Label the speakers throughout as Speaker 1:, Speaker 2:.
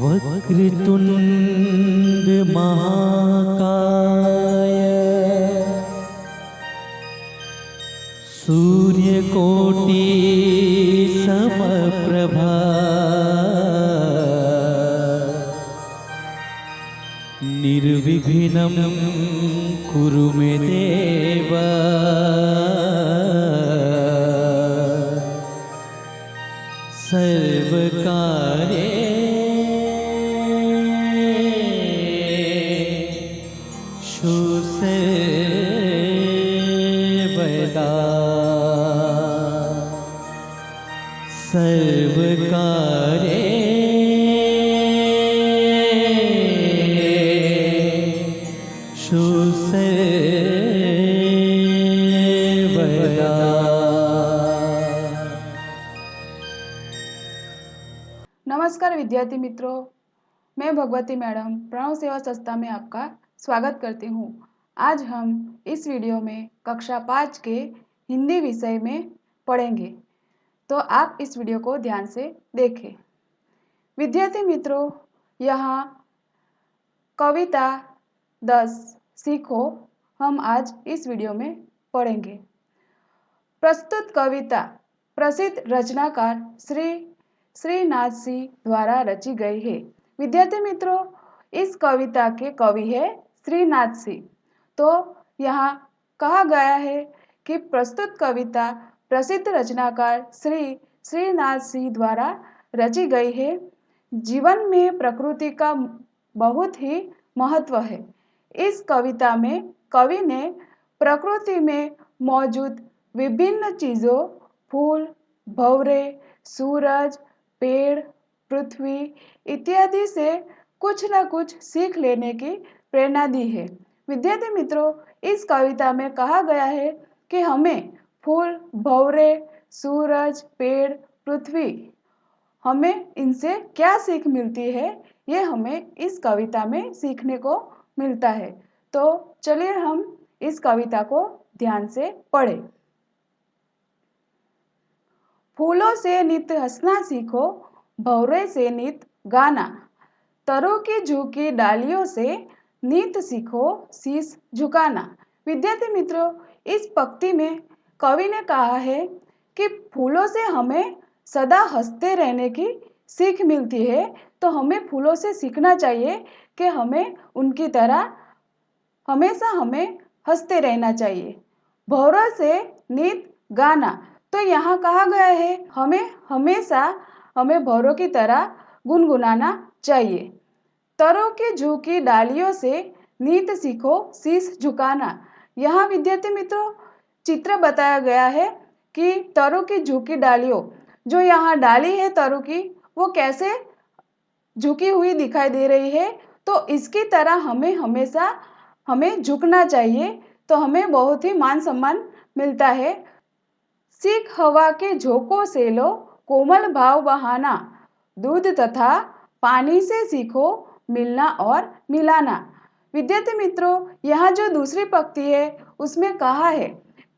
Speaker 1: वक्रतुंड महाकाय सूर्यकोटि समप्रभा निर्विघ्नं कुरु मे देव सर्वकार्येषु सर्वदा सर्वकार्येषु सर्वदा।
Speaker 2: नमस्कार विद्यार्थी मित्रों, मैं भगवती मैडम प्रणव सेवा संस्था में आपका स्वागत करती हूँ। आज हम इस वीडियो में कक्षा 5 के हिंदी विषय में पढ़ेंगे, तो आप इस वीडियो को ध्यान से देखें। विद्यार्थी मित्रों, यहाँ कविता 10 सीखो हम आज इस वीडियो में पढ़ेंगे। प्रस्तुत कविता प्रसिद्ध रचनाकार श्रीनाथ सिंह द्वारा रची गई है। विद्यार्थी मित्रों, इस कविता के कवि है श्रीनाथ सिंह। तो यहाँ कहा गया है कि प्रस्तुत कविता प्रसिद्ध रचनाकार श्रीनाथ सिंह द्वारा रची गई है। जीवन में प्रकृति का बहुत ही महत्व है। इस कविता में कवि ने प्रकृति में मौजूद विभिन्न चीज़ों, फूल, भंवरे, सूरज, पेड़, पृथ्वी इत्यादि से कुछ न कुछ सीख लेने की प्रेरणा दी है। विद्यार्थी मित्रों, इस कविता में कहा गया है कि हमें फूल, भंवरे, सूरज, पेड़, पृथ्वी, हमें इनसे क्या सीख मिलती है, ये हमें इस कविता में सीखने को मिलता है। तो चलिए हम इस कविता को ध्यान से पढ़ें। फूलों से नित हंसना सीखो, भंवरे से नित गाना, तरों की झुकी डालियों से नित सीखो शीश झुकाना। विद्यार्थी मित्रों, इस पंक्ति में कवि ने कहा है कि फूलों से हमें सदा हंसते रहने की सीख मिलती है, तो हमें फूलों से सीखना चाहिए कि हमें उनकी तरह हमेशा हमें हंसते रहना चाहिए। भंवरों से नित गाना, तो यहाँ कहा गया है हमें हमेशा हमें भंवरों की तरह गुनगुनाना चाहिए। तरों की झुकी डालियों से नित सीखो शीश झुकाना। यहाँ विद्यार्थी मित्रों चित्र बताया गया है कि तरों की झुकी डालियों, जो यहाँ डाली है तरों की, वो कैसे झुकी हुई दिखाई दे रही है। तो इसकी तरह हमें हमेशा हमें झुकना चाहिए, तो हमें बहुत ही मान सम्मान मिलता है। सीख हवा के झोंकों से लो कोमल भाव बहाना, दूध तथा पानी से सीखो मिलना और मिलाना। विद्यार्थी मित्रों, यहाँ जो दूसरी पंक्ति है उसमें कहा है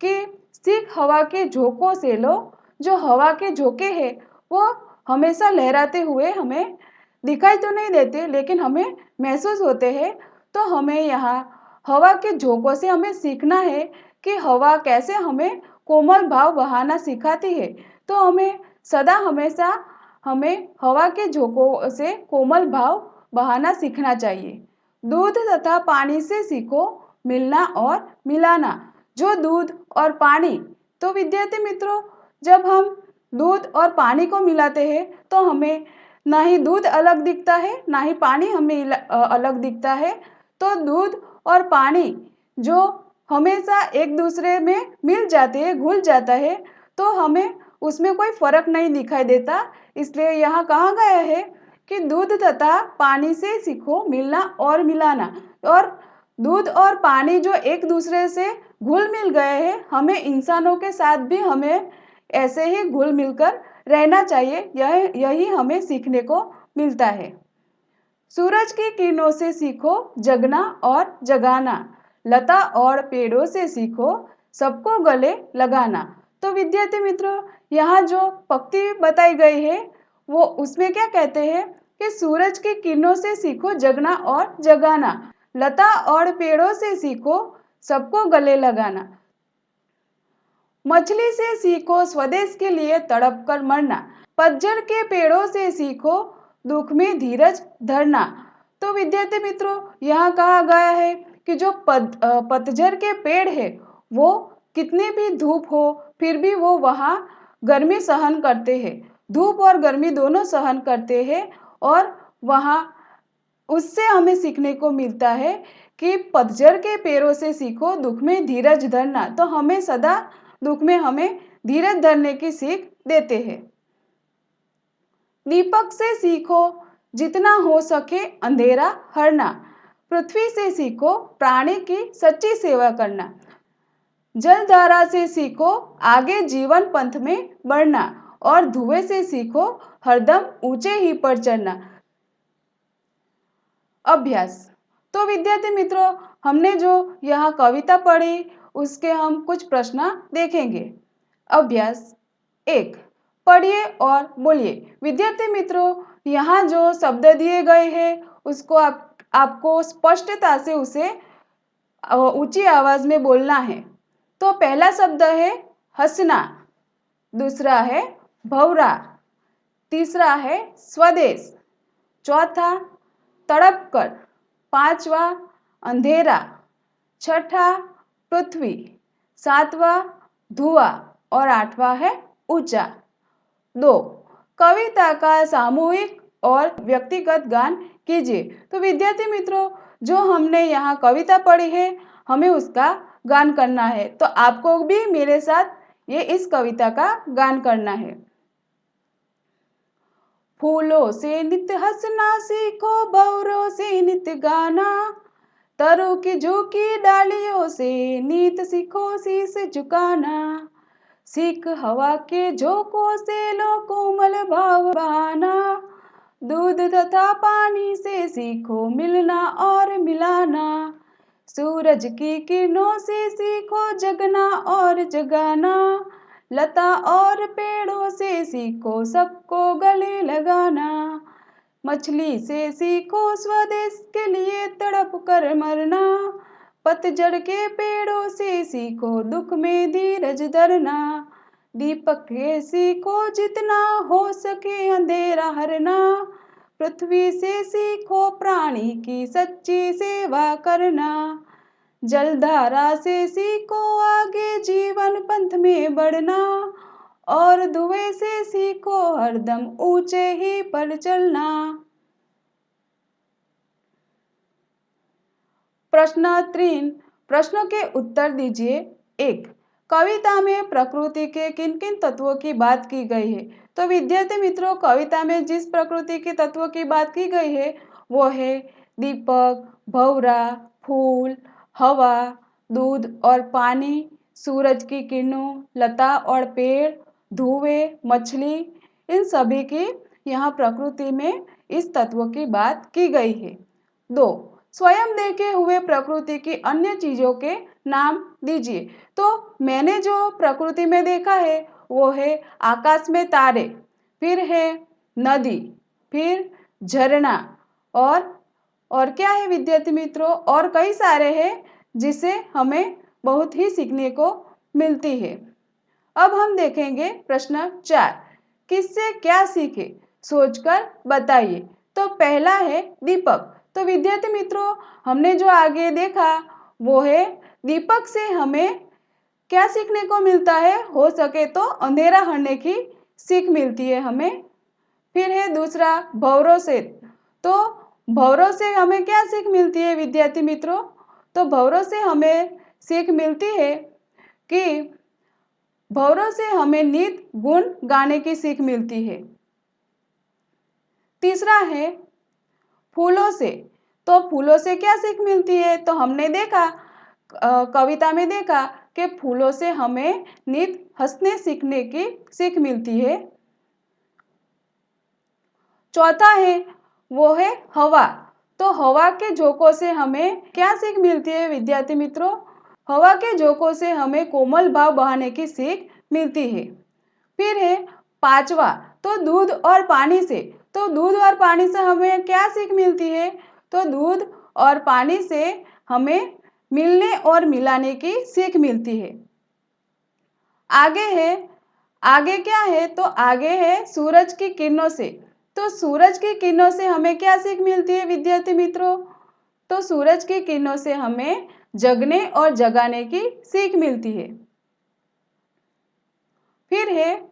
Speaker 2: कि सीख हवा के झोंकों से लो। जो हवा के झोंके हैं वो हमेशा लहराते हुए हमें दिखाई तो नहीं देते, लेकिन हमें महसूस होते हैं। तो हमें यहाँ हवा के झोंकों से हमें सीखना है कि हवा कैसे हमें कोमल भाव बहाना सिखाती है। तो हमें सदा हमेशा हमें हवा के झोंकों से कोमल भाव बहाना सीखना चाहिए। दूध तथा पानी से सीखो मिलना और मिलाना। जो दूध और पानी, तो विद्यार्थी मित्रों जब हम दूध और पानी को मिलाते हैं तो हमें ना ही दूध अलग दिखता है ना ही पानी हमें अलग दिखता है। तो दूध और पानी जो हमेशा एक दूसरे में मिल जाते हैं, घुल जाता है, तो हमें उसमें कोई फर्क नहीं दिखाई देता। इसलिए यहाँ कहा गया है कि दूध तथा पानी से सीखो मिलना और मिलाना। और दूध और पानी जो एक दूसरे से घुल मिल गए हैं, हमें इंसानों के साथ भी हमें ऐसे ही घुल मिलकर रहना चाहिए। यही हमें सीखने को मिलता है। सूरज की किरणों से सीखो जगना और जगाना, लता और पेड़ों से सीखो सबको गले लगाना। तो विद्यार्थी मित्रों, यहाँ जो पंक्ति बताई गई है वो उसमें क्या कहते हैं कि सूरज की किरणों से सीखो जगना और जगाना, लता और पेड़ों से सीखो सबको गले लगाना, मछली से सीखो स्वदेश के लिए तड़प कर मरना, पतझड़ के पेड़ों से सीखो दुख में धीरज धरना। तो विद्यार्थी मित्रों, यहाँ कहा गया है कि जो पतझड़ के पेड़ है वो कितने भी धूप हो फिर भी वो वहाँ गर्मी सहन करते हैं, धूप और गर्मी दोनों सहन करते हैं। और वहाँ उससे हमें सीखने को मिलता है कि पतझड़ के पेड़ों से सीखो दुख में धीरज धरना। तो हमें सदा दुख में हमें धीरज धरने की सीख देते हैं। दीपक से सीखो जितना हो सके अंधेरा हरना, पृथ्वी से सीखो प्राणी की सच्ची सेवा करना, जलधारा से सीखो आगे जीवन पंथ में बढ़ना, और धुएं से सीखो हरदम ऊंचे ही पर चढ़ना। अभ्यास। तो विद्यार्थी मित्रों, हमने जो यहाँ कविता पढ़ी उसके हम कुछ प्रश्न देखेंगे। अभ्यास 1, पढ़िए और बोलिए। विद्यार्थी मित्रों, यहाँ जो शब्द दिए गए हैं उसको आपको स्पष्टता से उसे ऊंची आवाज में बोलना है। तो पहला शब्द है हंसना, दूसरा है भौरा, तीसरा है स्वदेश, चौथा तड़प कर, पांचवा अंधेरा, छठा पृथ्वी, सातवां धुआं और आठवां है ऊंचा। 2, कविता का सामूहिक और व्यक्तिगत गान कीजिए। तो विद्यार्थी मित्रों, जो हमने यहाँ कविता पढ़ी है हमें उसका गान करना है। तो आपको भी मेरे साथ ये इस कविता का गान करना है। फूलों से नित हंसना सीखो, भंवरों से नित गाना, तरों की झुकी डालियों से नीत सीखो शीश झुकाना, सीख हवा के झोंकों से लो कोमल भाव बहाना, दूध तथा पानी से सीखो मिलना और मिलाना, सूरज की किरणों से सीखो जगना और जगाना, लता और पेड़ों से सीखो सबको गले लगाना, मछली से सीखो स्वदेश के लिए तड़प कर मरना, पतझड़ के पेड़ों से सीखो दुख में धीरज धरना, दीपक से सीखो जितना हो सके अंधेरा हरना, पृथ्वी से सीखो प्राणी की सच्ची सेवा करना, जलधारा से सीखो आगे जीवन पंथ में बढ़ना, और धुएं से सीखो हरदम ऊंचे ही पर चलना। प्रश्न 3, प्रश्नों के उत्तर दीजिए। 1, कविता में प्रकृति के किन किन तत्वों की बात की गई है। तो विद्यार्थी मित्रों, कविता में जिस प्रकृति के तत्वों की बात की गई है वो है दीपक, भंवरा, फूल, हवा, दूध और पानी, सूरज की किरणों, लता और पेड़, धुएं, मछली, इन सभी की यहाँ प्रकृति में इस तत्व की बात की गई है। 2, स्वयं देखे हुए प्रकृति की अन्य चीजों के नाम दीजिए। तो मैंने जो प्रकृति में देखा है वो है आकाश में तारे, फिर है नदी, फिर झरना, और क्या है विद्यार्थी मित्रों, और कई सारे हैं जिसे हमें बहुत ही सीखने को मिलती है। अब हम देखेंगे प्रश्न 4, किससे क्या सीखे सोचकर बताइए। तो पहला है दीपक। तो विद्यार्थी मित्रों, हमने जो आगे देखा वो है दीपक से हमें क्या सीखने को मिलता है, हो सके तो अंधेरा हटने की सीख मिलती है हमें। फिर है दूसरा भंवरों से। तो भंवरों से हमें क्या सीख मिलती है विद्यार्थी मित्रों, तो भंवरों से हमें सीख मिलती है कि भंवरों से हमें नित गुण गाने की सीख मिलती है। तीसरा है फूलों से। तो फूलों से क्या सीख मिलती है, तो हमने देखा कविता में देखा कि फूलों से हमें नित हंसने सीखने की सीख मिलती है। चौथा है वो है हवा। तो हवा के झोंकों से हमें क्या सीख मिलती है विद्यार्थी मित्रों, हवा के झोंकों से हमें कोमल भाव बहाने की सीख मिलती है। फिर है पांचवा, तो दूध और पानी से। तो दूध और पानी से हमें क्या सीख मिलती है? तो दूध और पानी से हमें मिलने और मिलाने की सीख मिलती है। आगे है, आगे क्या है? तो आगे है सूरज की किरणों से। तो सूरज की किरणों से हमें क्या सीख मिलती है विद्यार्थी मित्रों? तो सूरज की किरणों से हमें जगने और जगाने की सीख मिलती है। फिर है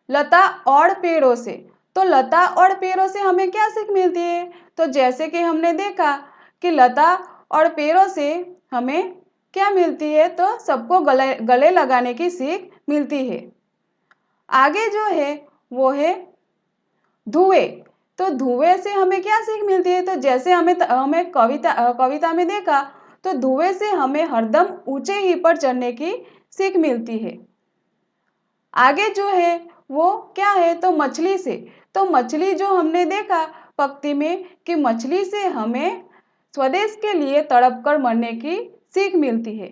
Speaker 2: लता और पेड़ों से। तो लता और पेड़ों से हमें क्या सीख मिलती है? तो जैसे कि हमने देखा कि लता और पेड़ों से हमें क्या मिलती है? तो सबको गले गले लगाने की सीख मिलती है। आगे जो है वो है धुएं। तो धुएं से हमें क्या सीख मिलती है? तो जैसे हमें कविता में देखा, तो धुएं से हमें हरदम ऊंचे ही पर चढ़ने की सीख मिलती है। आगे जो है वो क्या है? तो मछली से। तो मछली जो हमने देखा पंक्ति में कि मछली से हमें स्वदेश के लिए तड़प कर मरने की सीख मिलती है।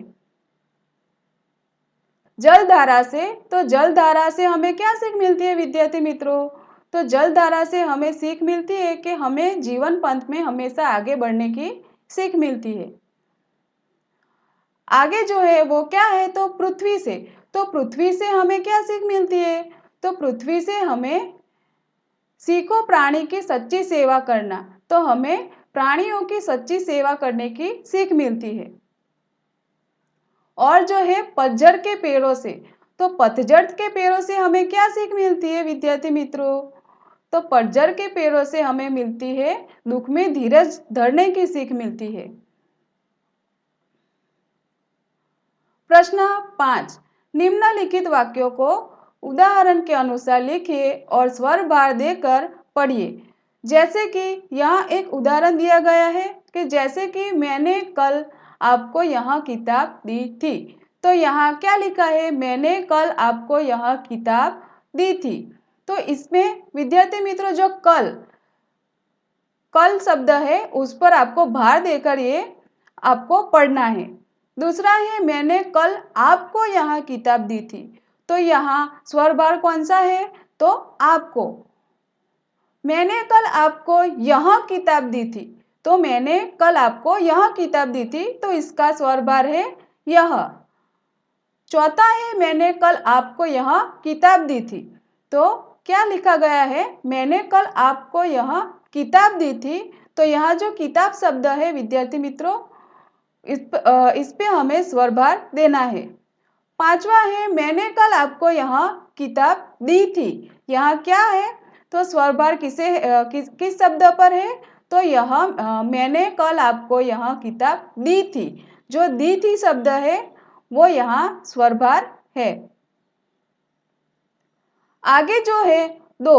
Speaker 2: जलधारा से। तो जलधारा से हमें क्या सीख मिलती है विद्यार्थी मित्रों? तो जलधारा से हमें सीख मिलती है कि हमें जीवन पंथ में हमेशा आगे बढ़ने की सीख मिलती है। आगे जो है वो क्या है? तो पृथ्वी से। तो पृथ्वी से हमें क्या सीख मिलती है? तो पृथ्वी से हमें सीखो प्राणी की सच्ची सेवा करना। तो हमें प्राणियों की सच्ची सेवा करने की सीख मिलती है। और जो है पतझड़ के पेड़ों से। तो पतझड़ के पेड़ों से हमें क्या सीख मिलती है विद्यार्थी मित्रों? तो पतझड़ के पेड़ों से हमें मिलती है दुख में धीरज धरने की सीख मिलती है। प्रश्न 5, निम्नलिखित वाक्यों को उदाहरण के अनुसार लिखिए और स्वर भार देकर पढ़िए। जैसे कि यहाँ एक उदाहरण दिया गया है कि जैसे कि मैंने कल आपको यहाँ किताब दी थी। तो यहाँ क्या लिखा है? मैंने कल आपको यह किताब दी थी। तो इसमें विद्यार्थी मित्रों जो कल कल शब्द है उस पर आपको भार देकर ये आपको पढ़ना है। दूसरा है मैंने कल आपको यहाँ किताब दी थी। तो यहाँ स्वर भार कौन सा है? तो आपको। मैंने कल आपको यह किताब दी थी। तो मैंने कल आपको यह किताब दी थी, तो इसका स्वर भार है यह। चौथा है मैंने कल आपको यह किताब दी थी। तो क्या लिखा गया है? मैंने कल आपको यह किताब दी थी। तो यहाँ जो किताब शब्द है विद्यार्थी मित्रों, इस पे हमें स्वर भार देना है। पांचवा है मैंने कल आपको यहाँ किताब दी थी। यहाँ क्या है? तो स्वर भार किस शब्द पर है? तो यह मैंने कल आपको यहाँ किताब दी थी। जो दी थी शब्द है वो यहाँ स्वर भार है। आगे जो है 2,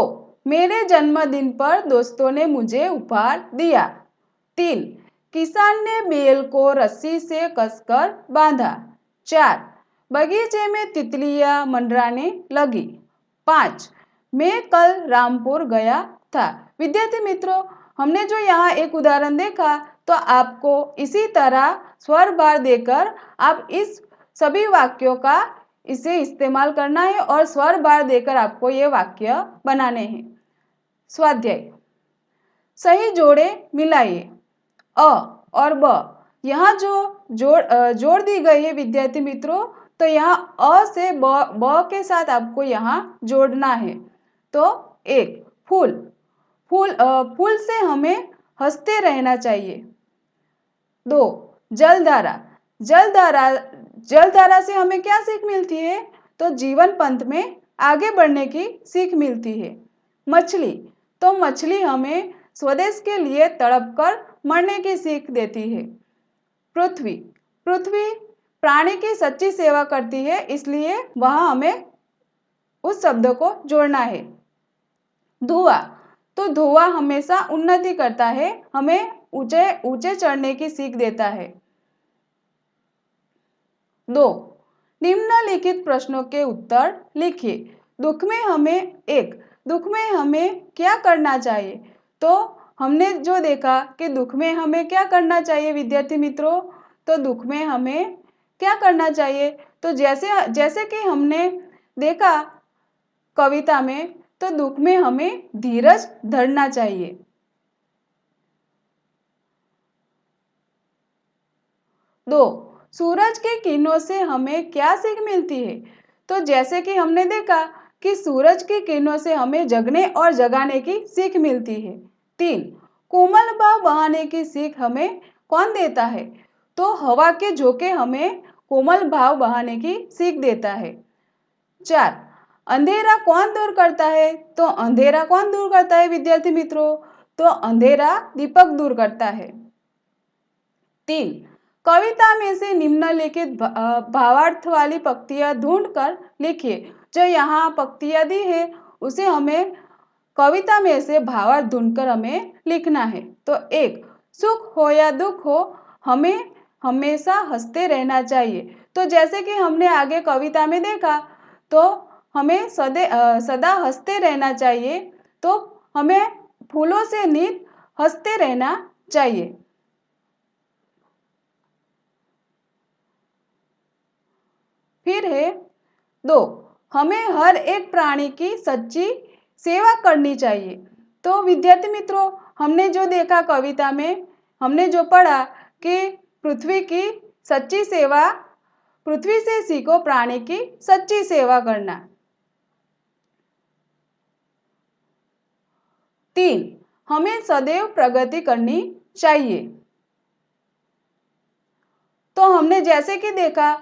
Speaker 2: मेरे जन्मदिन पर दोस्तों ने मुझे उपहार दिया। 3, किसान ने बैल को रस्सी से कसकर बांधा। 4, बगीचे में तितलियां मंडराने लगी। 5, मैं कल रामपुर गया था। विद्यार्थी मित्रों, हमने जो यहाँ एक उदाहरण देखा, तो आपको इसी तरह स्वर भार देकर आप इस सभी वाक्यों का इसे इस्तेमाल करना है और स्वर भार देकर आपको ये वाक्य बनाने हैं। स्वाध्याय, सही जोड़े मिलाइए। अ और ब, यहाँ जो जोड़ दी गई है विद्यार्थी मित्रों, तो यहाँ अ से ब के साथ आपको यहाँ जोड़ना है। तो 1, फूल। फूल से हमें हंसते रहना चाहिए। 2, जलधारा। जलधारा से हमें क्या सीख मिलती है? तो जीवन पंथ में आगे बढ़ने की सीख मिलती है। मछली। तो मछली हमें स्वदेश के लिए तड़प कर मरने की सीख देती है। पृथ्वी प्राणी की सच्ची सेवा करती है, इसलिए वहां हमें उस शब्द को जोड़ना है। धुआं। तो धुआं हमेशा उन्नति करता है, हमें ऊंचे ऊंचे चढ़ने की सीख देता है। 2, निम्नलिखित प्रश्नों के उत्तर लिखिए। दुख में हमें क्या करना चाहिए? तो हमने जो देखा कि दुख में हमें क्या करना चाहिए विद्यार्थी मित्रों? तो दुख में हमें क्या करना चाहिए? तो जैसे जैसे कि हमने देखा कविता में, तो दुख में हमें धीरज धरना चाहिए। 2. सूरज की किरणों से हमें क्या सीख मिलती है? तो जैसे कि हमने देखा कि सूरज की किरणों से हमें जगने और जगाने की सीख मिलती है। 3. कोमल भाव बहाने की सीख हमें कौन देता है? तो हवा के झोंके हमें कोमल भाव बहाने की सीख देता है। 4. अंधेरा कौन दूर करता है? तो अंधेरा कौन दूर करता है विद्यार्थी मित्रों? तो अंधेरा दीपक दूर करता है। 3. कविता में से निम्नलिखित भावार्थ वाली पंक्तियां ढूंढकर लिखिए। जो यहाँ पंक्तियां दी है उसे हमें कविता में से भावार्थ ढूंढकर हमें लिखना है। तो 1. सुख हो या दुख हो, हमें हमेशा हंसते रहना चाहिए। तो जैसे कि हमने आगे कविता में देखा, तो हमें सदा हंसते रहना चाहिए। तो हमें फूलों से नित हंसते रहना चाहिए। फिर है 2. हमें हर एक प्राणी की सच्ची सेवा करनी चाहिए। तो विद्यार्थी मित्रों, हमने जो देखा कविता में, हमने जो पढ़ा कि पृथ्वी की सच्ची सेवा, पृथ्वी से सीखो प्राणी की सच्ची सेवा करना। 3. हमें सदैव प्रगति करनी चाहिए। तो हमने जैसे कि देखा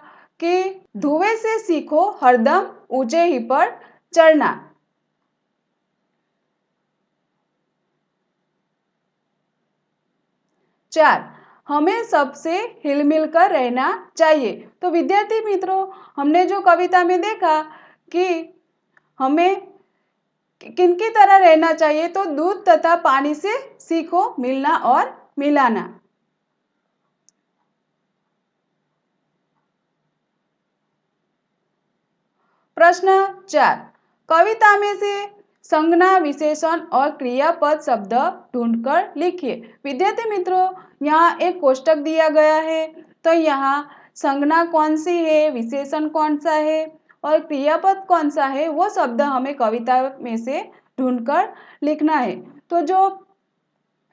Speaker 2: कि धुएं से सीखो हरदम ऊंचे ही पर चढ़ना। 4. हमें सबसे हिलमिल कर रहना चाहिए। तो विद्यार्थी मित्रों, हमने जो कविता में देखा कि हमें किनकी तरह रहना चाहिए, तो दूध तथा पानी से सीखो मिलना और मिलाना। प्रश्न 4. कविता में से संज्ञा, विशेषण और क्रियापद शब्द ढूंढकर लिखिए। विद्यार्थी मित्रों, यहाँ एक कोष्टक दिया गया है। तो यहाँ संज्ञा कौन सी है, विशेषण कौन सा है और क्रियापद कौन सा है, वो शब्द हमें कविता में से ढूंढकर लिखना है। तो जो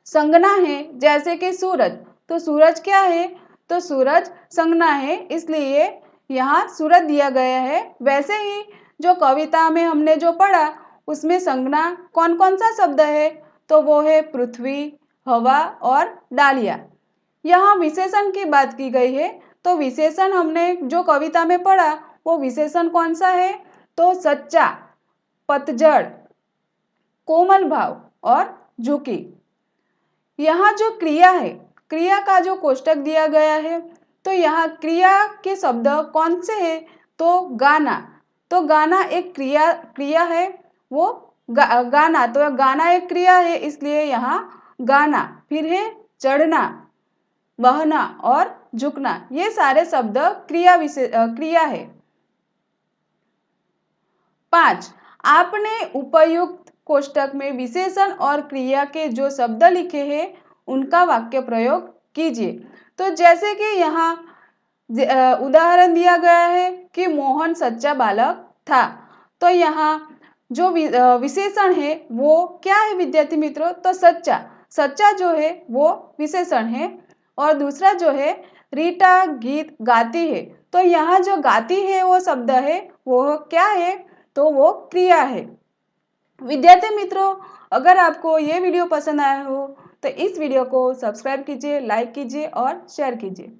Speaker 2: संज्ञा है, जैसे कि सूरज, तो सूरज क्या है? तो सूरज संज्ञा है, इसलिए यहाँ सूरज दिया गया है। वैसे ही जो कविता में हमने जो पढ़ा उसमें संज्ञा कौन कौन सा शब्द है? तो वो है पृथ्वी, हवा और डालिया। यहाँ विशेषण की बात की गई है। तो विशेषण हमने जो कविता में पढ़ा वो विशेषण कौन सा है? तो सच्चा, पतझड़, कोमल भाव और झुकी। यहाँ जो क्रिया है, क्रिया का जो कोष्टक दिया गया है, तो यहाँ क्रिया के शब्द कौन से हैं? तो गाना। तो गाना एक क्रिया है, वो गाना, तो गाना एक क्रिया है, इसलिए यहाँ गाना। फिर है चढ़ना, बहना और झुकना, ये सारे शब्द क्रिया है। 5. आपने उपयुक्त कोष्टक में विशेषण और क्रिया के जो शब्द लिखे हैं उनका वाक्य प्रयोग कीजिए। तो जैसे कि यहाँ उदाहरण दिया गया है कि मोहन सच्चा बालक था। तो यहाँ जो विशेषण है वो क्या है विद्यार्थी मित्रों? तो सच्चा। सच्चा जो है वो विशेषण है। और दूसरा जो है, रीटा गीत गाती है। तो यहाँ जो गाती है वो शब्द है, वो क्या है? तो वो क्रिया है। विद्यार्थी मित्रों, अगर आपको ये वीडियो पसंद आया हो तो इस वीडियो को सब्सक्राइब कीजिए, लाइक कीजिए और शेयर कीजिए।